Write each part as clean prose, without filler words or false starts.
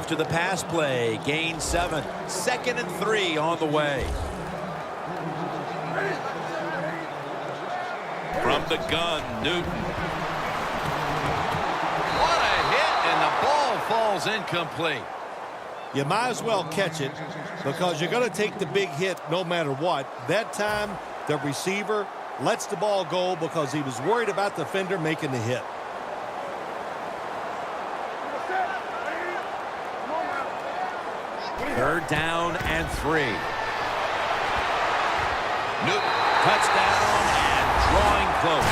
after the pass play. Gain 7. 2nd and 3 on the way. From the gun, Newton. What a hit, and the ball falls incomplete. You might as well catch it because you're going to take the big hit no matter what. That time, the receiver lets the ball go because he was worried about the defender making the hit. Third down and 3. Newton, touchdown and drawing close.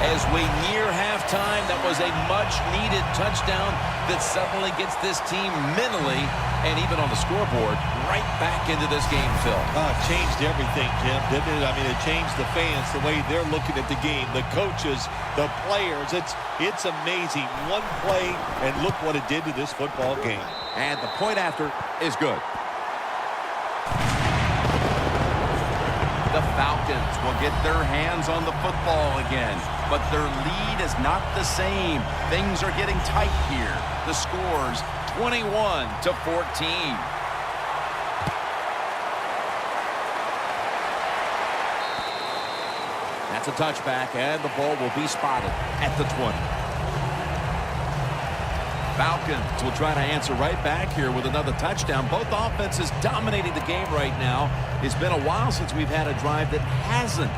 As we near halftime, that was a much-needed touchdown that suddenly gets this team mentally and even on the scoreboard right back into this game, Phil. It changed everything, Jim, didn't it? I mean, it changed the fans, the way they're looking at the game, the coaches, the players. It's amazing. One play, and look what it did to this football game. And the point after is good. The Falcons will get their hands on the football again, but their lead is not the same. Things are getting tight here. The score's 21-14. That's a touchback, and the ball will be spotted at the 20. Falcons will try to answer right back here with another touchdown. Both offenses dominating the game right now. It's been a while since we've had a drive that hasn't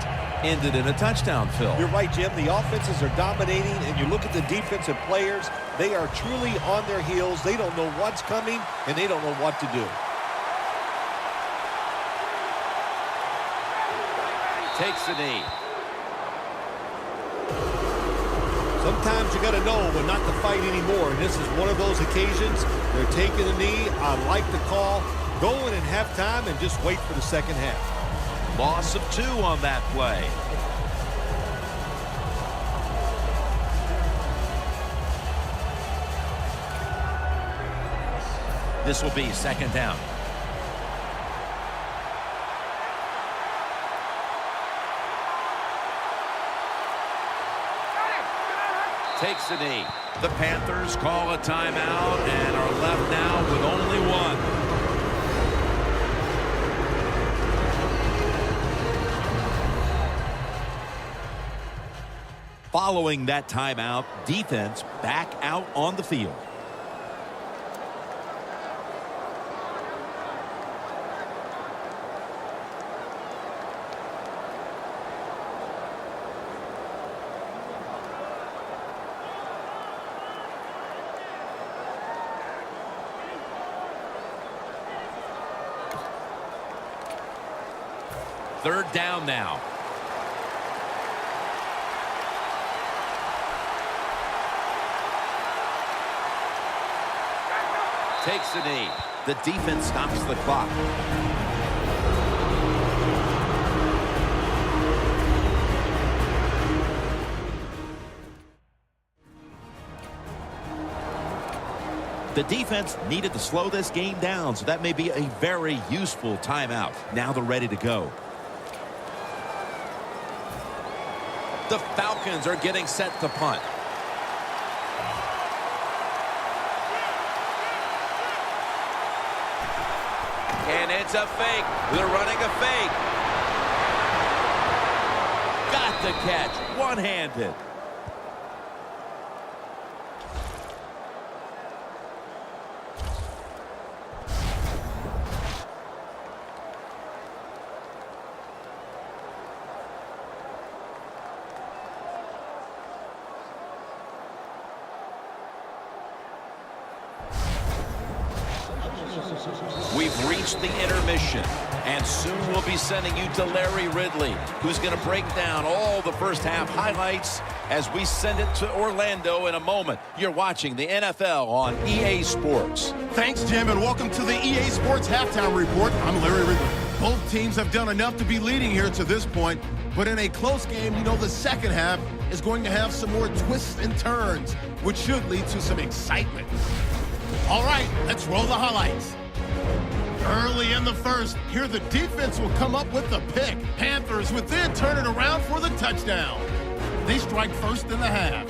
ended in a touchdown, Phil. You're right, Jim. The offenses are dominating, and you look at the defensive players, they are truly on their heels. They don't know what's coming, and they don't know what to do. Takes the knee. Sometimes you got to know when not to fight anymore, and this is one of those occasions. They're taking the knee. I like the call. Go in at halftime and just wait for the second half. Loss of 2 on that play. This will be second down. Takes the knee. The Panthers call a timeout and are left now with only one. Following that timeout, defense back out on the field. Third down now. Takes the knee. The defense stops the clock. The defense needed to slow this game down, so that may be a very useful timeout. Now they're ready to go. The Falcons are getting set to punt. And it's a fake. They're running a fake. Got the catch. One-handed. We've reached the intermission, and soon we'll be sending you to Larry Ridley, who's going to break down all the first half highlights as we send it to Orlando in a moment. You're watching the NFL on EA Sports. Thanks, Jim, and welcome to the EA Sports Halftime Report. I'm Larry Ridley. Both teams have done enough to be leading here to this point, but in a close game, you know the second half is going to have some more twists and turns, which should lead to some excitement. All right, let's roll the highlights. Early in the first, here the defense will come up with the pick. Panthers would then turn it around for the touchdown. They strike first in the half.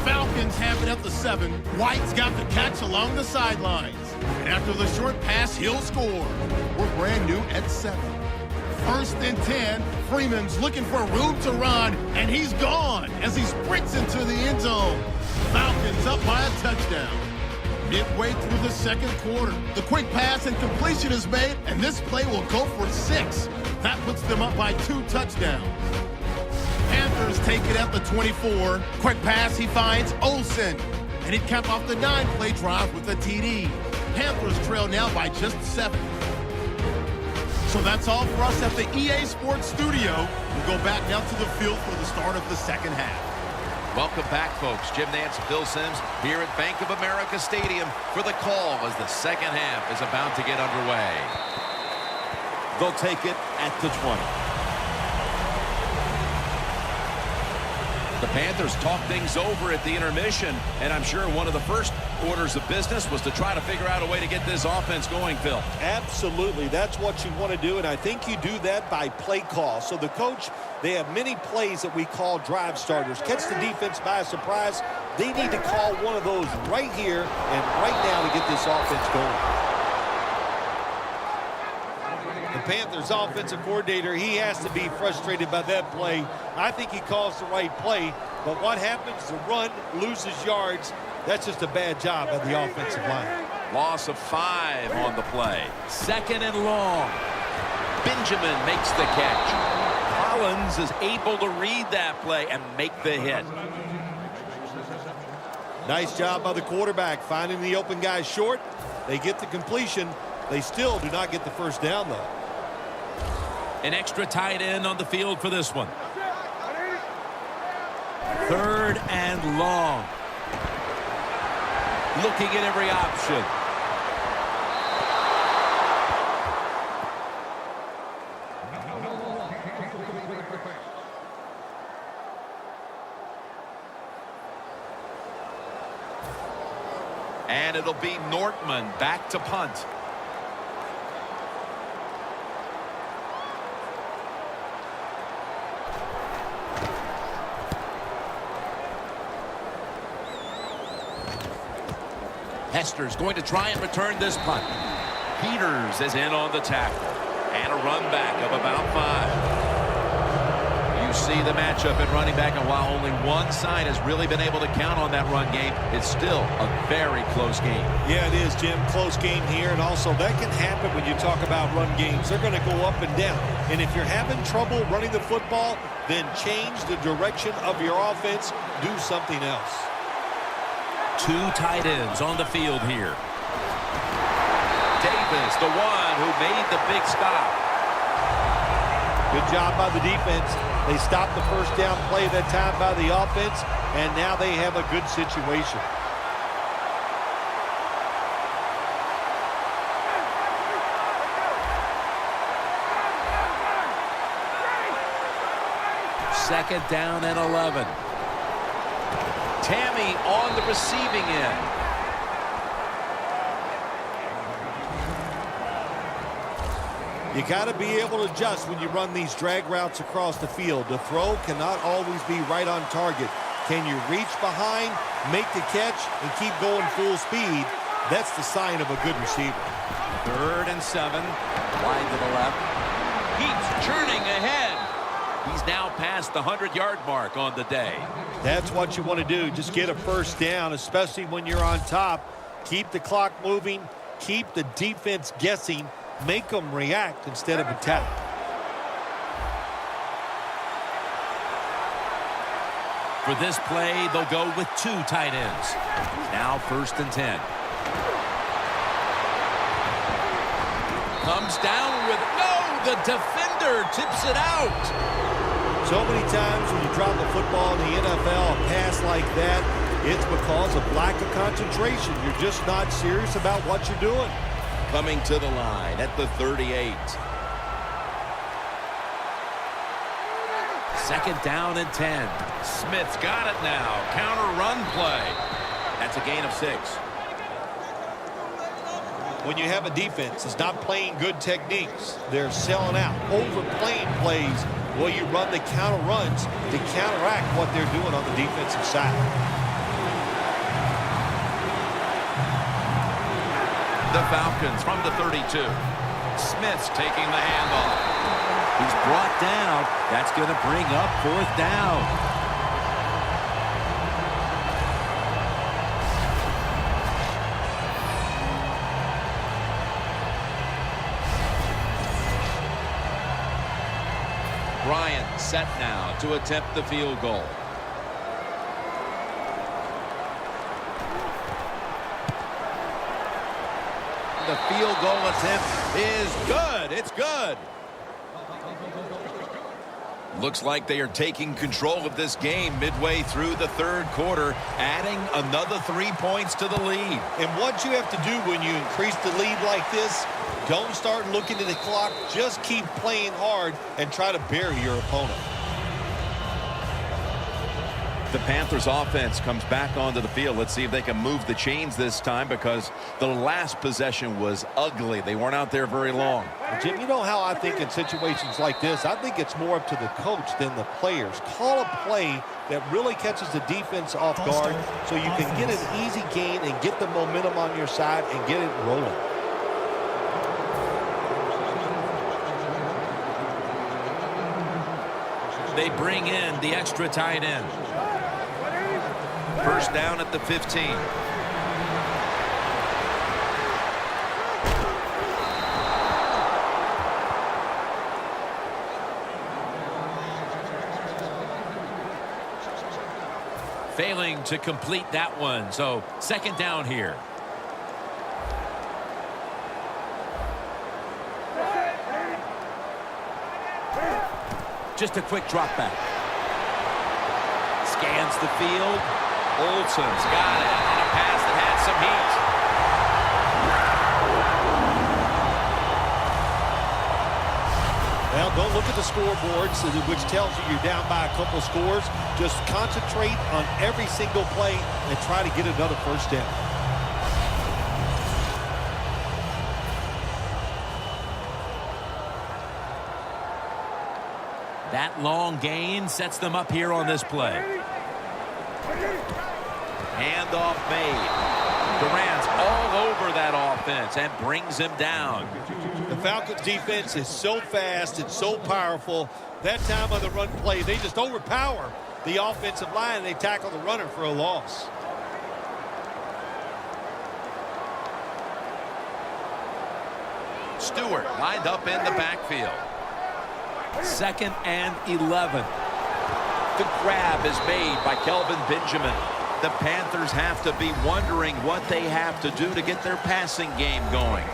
Falcons have it at the 7. White's got the catch along the sidelines. And after the short pass, he'll score. We're brand new at 7. First and 10. Freeman's looking for room to run, and he's gone as he sprints into the end zone. Falcons up by a touchdown. Midway through the second quarter, the quick pass and completion is made, and this play will go for 6. That puts them up by 2 touchdowns. Panthers take it at the 24. Quick pass, he finds Olsen, and he'd cap off the 9-play drive with a TD. Panthers trail now by just 7. So that's all for us at the EA Sports Studio. We'll go back now to the field for the start of the second half. Welcome back, folks. Jim Nantz and Bill Sims here at Bank of America Stadium for the call as the second half is about to get underway. They'll take it at the 20. The Panthers talk things over at the intermission, and I'm sure one of the first orders of business was to try to figure out a way to get this offense going, Phil. Absolutely. That's what you want to do, and I think you do that by play call. So the coach, they have many plays that we call drive starters. Catch the defense by surprise. They need to call one of those right here and right now to get this offense going. The Panthers offensive coordinator, he has to be frustrated by that play. I think he calls the right play, but what happens? The run loses yards. That's just a bad job by the offensive line. Loss of 5 on the play. Second and long. Benjamin makes the catch. Collins is able to read that play and make the hit. Nice job by the quarterback finding the open guy short. They get the completion. They still do not get the first down, though. An extra tight end on the field for this one. Third and long. Looking at every option. And it'll be Nortman back to punt. Hester's going to try and return this punt. Peters is in on the tackle. And a run back of about 5. You see the matchup at running back, and while only one side has really been able to count on that run game, it's still a very close game. Yeah, it is, Jim. Close game here, and also that can happen when you talk about run games. They're going to go up and down. And if you're having trouble running the football, then change the direction of your offense. Do something else. 2 tight ends on the field here. Davis, the one who made the big stop. Good job by the defense. They stopped the first down play that time by the offense, and now they have a good situation. Second down and 11. Tammy on the receiving end. You got to be able to adjust when you run these drag routes across the field. The throw cannot always be right on target. Can you reach behind, make the catch, and keep going full speed? That's the sign of a good receiver. Third and 7. Wide to the left. Keeps churning ahead. He's now past the 100-yard mark on the day. That's what you want to do. Just get a first down, especially when you're on top. Keep the clock moving. Keep the defense guessing. Make them react instead of attack. For this play, they'll go with 2 tight ends. Now first and 10. Comes down with the defender tips it out. So many times when you drop the football in the NFL, a pass like that, it's because of lack of concentration. You're just not serious about what you're doing. Coming to the line at the 38. Second down and 10. Smith's got it now. Counter run play. That's a gain of 6. when you have a defense that's not playing good techniques. They're selling out, overplaying plays. Well, you run the counter runs to counteract what they're doing on the defensive side. The Falcons from the 32. Smith's taking the handoff. He's brought down. That's going to bring up 4th down. Bryant set now to attempt the field goal. The field goal attempt is good. It's good. Looks like they are taking control of this game midway through the 3rd quarter, adding another 3 points to the lead. And what you have to do when you increase the lead like this, don't start looking at the clock. Just keep playing hard and try to bury your opponent. The Panthers offense comes back onto the field. Let's see if they can move the chains this time, because the last possession was ugly. They weren't out there very long. Jim, you know how I think in situations like this, I think it's more up to the coach than the players. Call a play that really catches the defense off guard so you can get an easy gain and get the momentum on your side and get it rolling. They bring in the extra tight end. 1st down at the 15. Failing to complete that one, so 2nd down here. Just a quick drop back. Scans the field. Olsen's got it on a pass that had some heat. Well, don't look at the scoreboards, which tells you you're down by a couple scores. Just concentrate on every single play and try to get another 1st down. That long gain sets them up here on this play. Handoff made. Durant's all over that offense and brings him down. The Falcons defense is so fast and so powerful. That time on the run play, they just overpower the offensive line and they tackle the runner for a loss. Stewart lined up in the backfield. 2nd and 11. The grab is made by Kelvin Benjamin. The Panthers have to be wondering what they have to do to get their passing game going.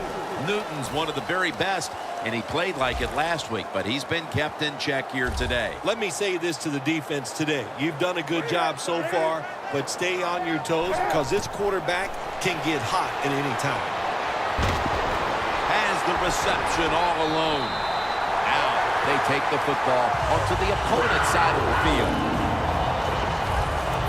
Newton's one of the very best, and he played like it last week, but he's been kept in check here today. Let me say this to the defense today. You've done a good job so far, but stay on your toes because this quarterback can get hot at any time. Has the reception all alone. Now they take the football onto the opponent's side of the field.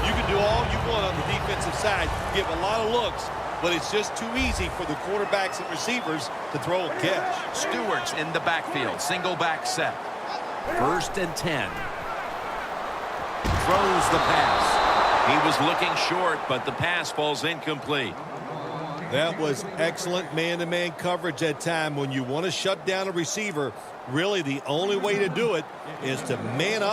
You can do all you want on the defensive side. You give a lot of looks, but it's just too easy for the quarterbacks and receivers to throw and catch. Stewart's in the backfield. Single back set. 1st and 10. Throws the pass. He was looking short, but the pass falls incomplete. That was excellent man-to-man coverage that time. When you want to shut down a receiver, really the only way to do it is to man up.